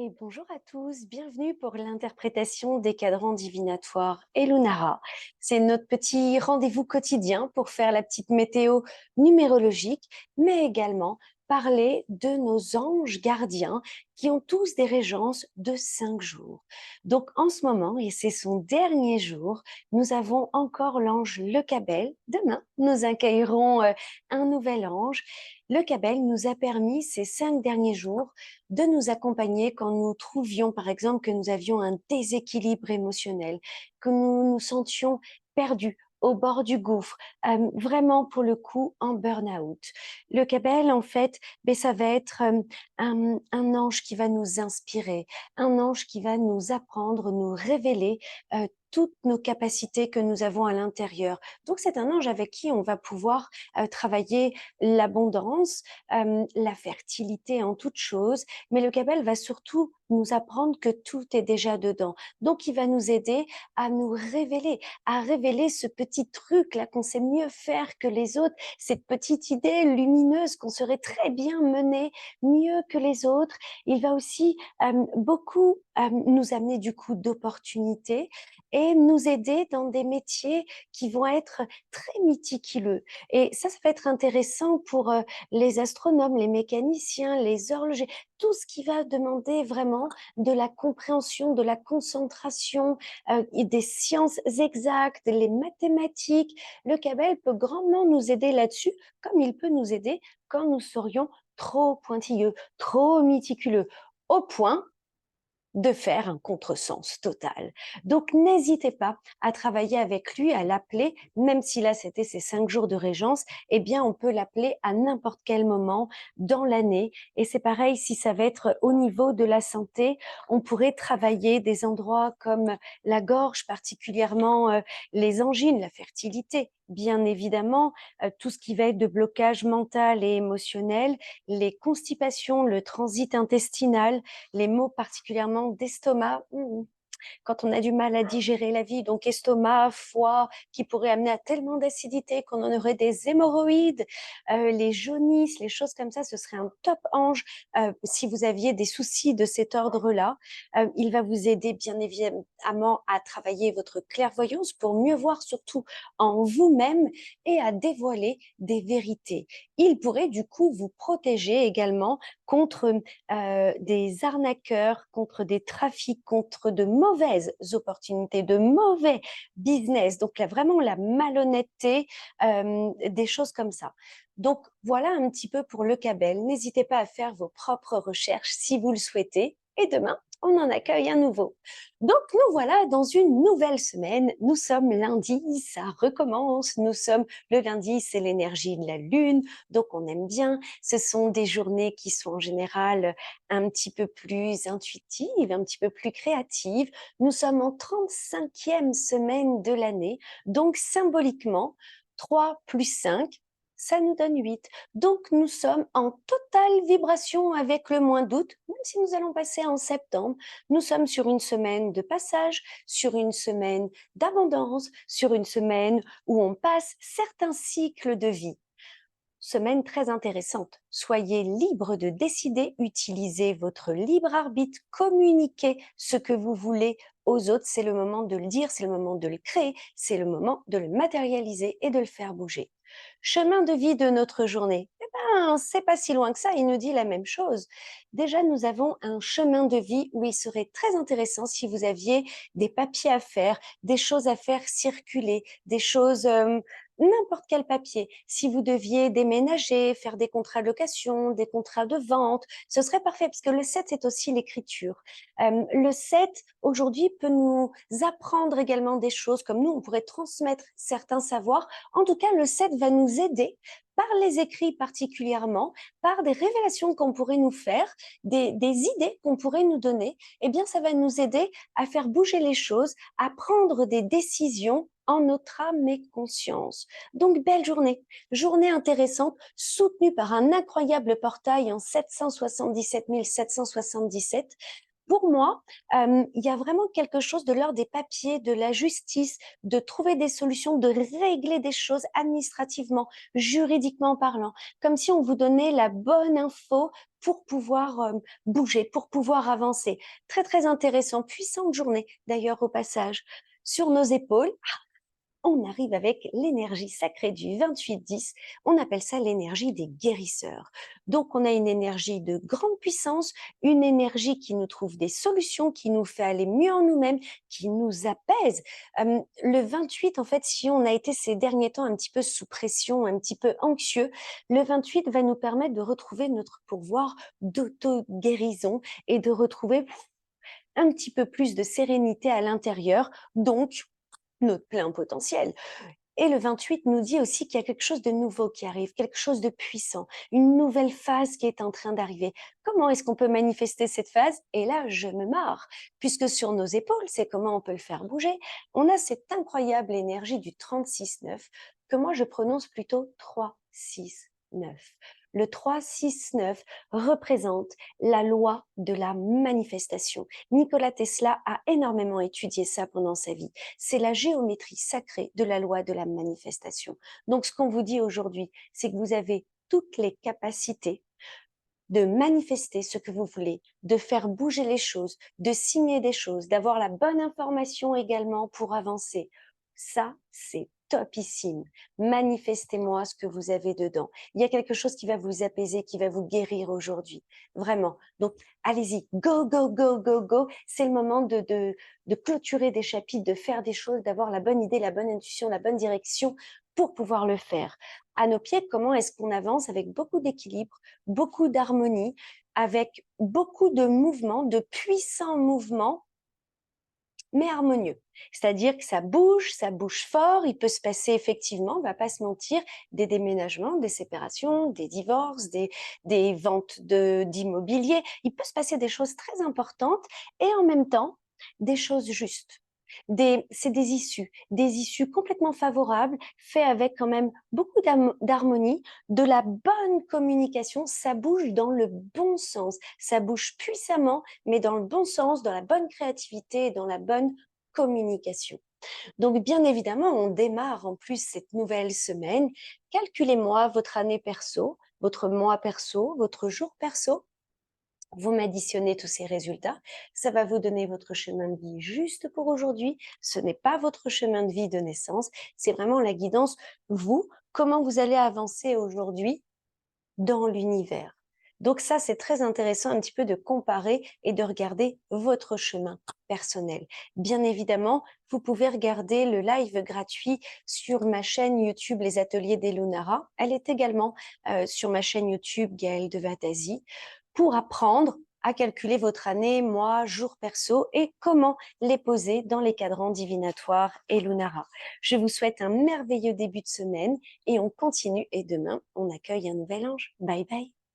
Et bonjour à tous, bienvenue pour l'interprétation des cadrans divinatoires et Lunara. C'est notre petit rendez-vous quotidien pour faire la petite météo numérologique, mais également parler de nos anges gardiens qui ont tous des régences de 5 jours. Donc en ce moment, et c'est son dernier jour, nous avons encore l'ange Le Cabel. Demain, nous accueillerons un nouvel ange. Le Cabel nous a permis ces 5 derniers jours de nous accompagner quand nous trouvions, par exemple, que nous avions un déséquilibre émotionnel, que nous nous sentions perdus au bord du gouffre, vraiment pour le coup en burn-out. Le Cabel, en fait, ben, ça va être un ange qui va nous inspirer, un ange qui va nous apprendre, nous révéler toutes nos capacités que nous avons à l'intérieur. Donc c'est un ange avec qui on va pouvoir travailler l'abondance, la fertilité en toute chose, mais le Cabal va surtout nous apprendre que tout est déjà dedans. Donc, il va nous aider à révéler ce petit truc là qu'on sait mieux faire que les autres, cette petite idée lumineuse qu'on serait très bien menée mieux que les autres. Il va aussi beaucoup nous amener du coup d'opportunités et nous aider dans des métiers qui vont être très méticuleux. Et ça va être intéressant pour les astronomes, les mécaniciens, les horlogers, tout ce qui va demander vraiment de la compréhension, de la concentration, et des sciences exactes, les mathématiques. Le Cabel peut grandement nous aider là-dessus, comme il peut nous aider quand nous serions trop pointilleux, trop méticuleux, au point de faire un contresens total. Donc, n'hésitez pas à travailler avec lui, à l'appeler, même si là, c'était ses 5 jours de régence, eh bien, on peut l'appeler à n'importe quel moment dans l'année. Et c'est pareil, si ça va être au niveau de la santé, on pourrait travailler des endroits comme la gorge, particulièrement les angines, la fertilité, bien évidemment, tout ce qui va être de blocage mental et émotionnel, les constipations, le transit intestinal, les maux particulièrement d'estomac, quand on a du mal à digérer la vie, donc estomac, foie, qui pourrait amener à tellement d'acidité qu'on en aurait des hémorroïdes, les jaunisses, les choses comme ça, ce serait un top ange si vous aviez des soucis de cet ordre-là. Il va vous aider bien évidemment à travailler votre clairvoyance pour mieux voir surtout en vous-même et à dévoiler des vérités. Il pourrait du coup vous protéger également contre des arnaqueurs, contre des trafics, contre de mauvaises opportunités, de mauvais business. Donc là, vraiment la malhonnêteté, des choses comme ça. Donc voilà un petit peu pour le Cabel. N'hésitez pas à faire vos propres recherches si vous le souhaitez. Et demain, on en accueille un nouveau. Donc nous voilà dans une nouvelle semaine. Nous sommes lundi, ça recommence. Nous sommes le lundi, c'est l'énergie de la lune, donc on aime bien. Ce sont des journées qui sont en général un petit peu plus intuitives, un petit peu plus créatives. Nous sommes en 35e semaine de l'année, donc symboliquement, 3 plus 5, ça nous donne 8. Donc nous sommes en totale vibration avec le mois d'août, même si nous allons passer en septembre. Nous sommes sur une semaine de passage, sur une semaine d'abondance, sur une semaine où on passe certains cycles de vie. Semaine très intéressante. Soyez libre de décider, utilisez votre libre arbitre, communiquez ce que vous voulez aux autres. C'est le moment de le dire, c'est le moment de le créer, c'est le moment de le matérialiser et de le faire bouger. Chemin de vie de notre journée. Eh ben, c'est pas si loin que ça, il nous dit la même chose. Déjà, nous avons un chemin de vie où il serait très intéressant si vous aviez des papiers à faire, des choses à faire circuler, des choses n'importe quel papier. Si vous deviez déménager, faire des contrats de location, des contrats de vente, ce serait parfait parce que le 7, c'est aussi l'écriture. Le 7, aujourd'hui, peut nous apprendre également des choses comme nous, on pourrait transmettre certains savoirs. En tout cas, le 7 va nous aider par les écrits particulièrement, par des révélations qu'on pourrait nous faire, des idées qu'on pourrait nous donner, eh bien, ça va nous aider à faire bouger les choses, à prendre des décisions en notre âme et conscience. Donc, belle journée, journée intéressante, soutenue par un incroyable portail en 777 777 Pour moi, il y a vraiment quelque chose de l'ordre des papiers, de la justice, de trouver des solutions, de régler des choses administrativement, juridiquement parlant, comme si on vous donnait la bonne info pour pouvoir bouger, pour pouvoir avancer. Très, très intéressant. Puissante journée, d'ailleurs, au passage. Sur nos épaules, on arrive avec l'énergie sacrée du 28-10. On appelle ça l'énergie des guérisseurs. Donc, on a une énergie de grande puissance, une énergie qui nous trouve des solutions, qui nous fait aller mieux en nous-mêmes, qui nous apaise. Le 28, en fait, si on a été ces derniers temps un petit peu sous pression, un petit peu anxieux, le 28 va nous permettre de retrouver notre pouvoir d'auto-guérison et de retrouver un petit peu plus de sérénité à l'intérieur. Donc, notre plein potentiel. Et le 28 nous dit aussi qu'il y a quelque chose de nouveau qui arrive, quelque chose de puissant, une nouvelle phase qui est en train d'arriver. Comment est-ce qu'on peut manifester cette phase? Et là, je me marre, puisque sur nos épaules, c'est comment on peut le faire bouger. On a cette incroyable énergie du 36-9, que moi je prononce plutôt 3-6-9. Le 3-6-9 représente la loi de la manifestation. Nikola Tesla a énormément étudié ça pendant sa vie. C'est la géométrie sacrée de la loi de la manifestation. Donc, ce qu'on vous dit aujourd'hui, c'est que vous avez toutes les capacités de manifester ce que vous voulez, de faire bouger les choses, de signer des choses, d'avoir la bonne information également pour avancer. Ça, c'est topissime. Manifestez-moi ce que vous avez dedans. Il y a quelque chose qui va vous apaiser, qui va vous guérir aujourd'hui. Vraiment. Donc, allez-y. Go, go, go, go, go. C'est le moment de clôturer des chapitres, de faire des choses, d'avoir la bonne idée, la bonne intuition, la bonne direction pour pouvoir le faire. À nos pieds, comment est-ce qu'on avance avec beaucoup d'équilibre, beaucoup d'harmonie, avec beaucoup de mouvements, de puissants mouvements, mais harmonieux. C'est-à-dire que ça bouge fort, il peut se passer effectivement, on va pas se mentir, des déménagements, des séparations, des divorces, des ventes d'immobilier. Il peut se passer des choses très importantes et en même temps, des choses justes. C'est des issues complètement favorables, faites avec quand même beaucoup d'harmonie, de la bonne communication, ça bouge dans le bon sens, ça bouge puissamment, mais dans le bon sens, dans la bonne créativité et dans la bonne communication. Donc, bien évidemment, on démarre en plus cette nouvelle semaine. Calculez-moi votre année perso, votre mois perso, votre jour perso. Vous m'additionnez tous ces résultats, ça va vous donner votre chemin de vie juste pour aujourd'hui. Ce n'est pas votre chemin de vie de naissance, c'est vraiment la guidance, vous, comment vous allez avancer aujourd'hui dans l'univers. Donc ça, c'est très intéressant un petit peu de comparer et de regarder votre chemin personnel. Bien évidemment, vous pouvez regarder le live gratuit sur ma chaîne YouTube Les Ateliers d'Elunara. Elle est également sur ma chaîne YouTube Gaëlle de Vatasie pour apprendre à calculer votre année, mois, jour perso et comment les poser dans les cadrans divinatoires Elunara. Je vous souhaite un merveilleux début de semaine et on continue. Et demain, on accueille un nouvel ange. Bye bye.